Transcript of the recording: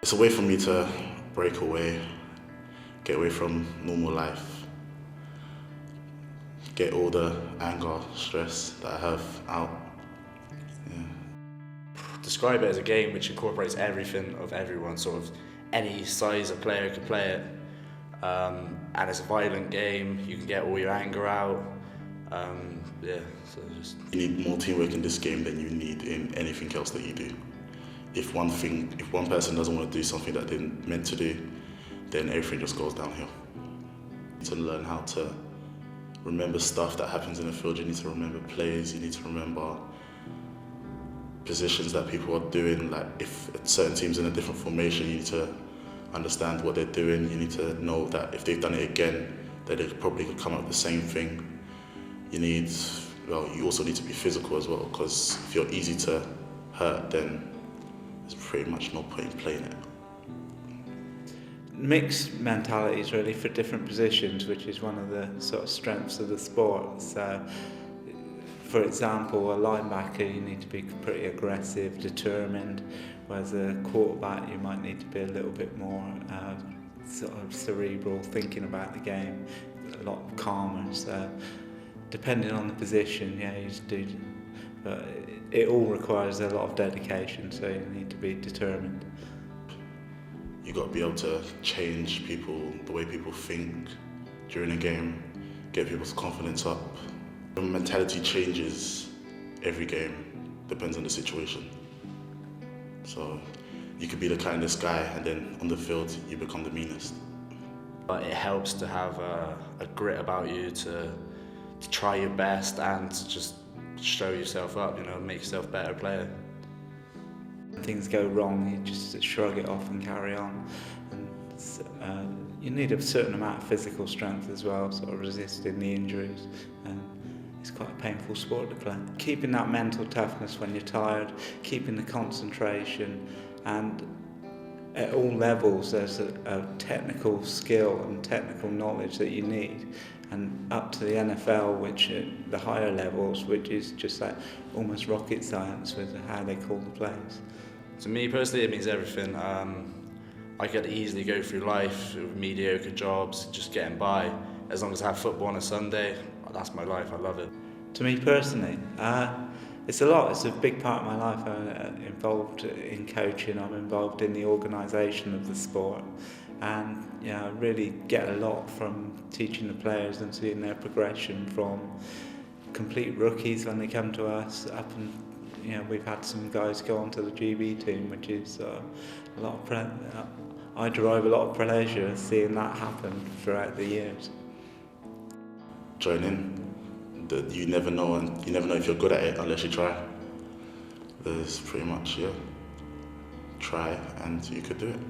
It's a way for me to break away, get away from normal life, get all the anger, stress that I have out. Yeah. Describe it as a game which incorporates everything of everyone, sort of any size of player could play it. And it's a violent game, you can get all your anger out. You need more teamwork in this game than you need in anything else that you do. If one person doesn't want to do something that they're meant to do, then everything just goes downhill. You need to learn how to remember stuff that happens in the field. You need to remember plays, you need to remember positions that people are doing. Like if a certain team's in a different formation, you need to understand what they're doing. You need to know that if they've done it again, that they probably could come up with the same thing. You also need to be physical as well, because if you're easy to hurt, then there's pretty much no point in playing it. Mixed mentalities really for different positions, which is one of the sort of strengths of the sport. So, for example, a linebacker, you need to be pretty aggressive, determined, whereas a quarterback, you might need to be a little bit more sort of cerebral, thinking about the game, a lot calmer. So, depending on the position, yeah, you just do. But it all requires a lot of dedication, so you need to be determined. You've got to be able to change the way people think during a game, get people's confidence up. The mentality changes every game, depends on the situation. So you could be the kindest guy, and then on the field you become the meanest. But it helps to have a grit about you, to try your best and to just show yourself up, make yourself a better player. When things go wrong, you just shrug it off and carry on. And you need a certain amount of physical strength as well, sort of resisting the injuries. And it's quite a painful sport to play. Keeping that mental toughness when you're tired, keeping the concentration, and at all levels there's a technical skill and technical knowledge that you need. And up to the NFL, which at the higher levels, which is just like almost rocket science with how they call the plays. To me personally, it means everything. I could easily go through life with mediocre jobs, just getting by. As long as I have football on a Sunday, that's my life, I love it. To me personally, it's a lot. It's a big part of my life. I'm involved in coaching, I'm involved in the organisation of the sport. And I really get a lot from teaching the players and seeing their progression from complete rookies when they come to us up, and we've had some guys go on to the GB team, which is a lot of I derive a lot of pleasure seeing that happen throughout the years. Join in. You never know, and you never know if you're good at it unless you try. There's pretty much, try and you could do it.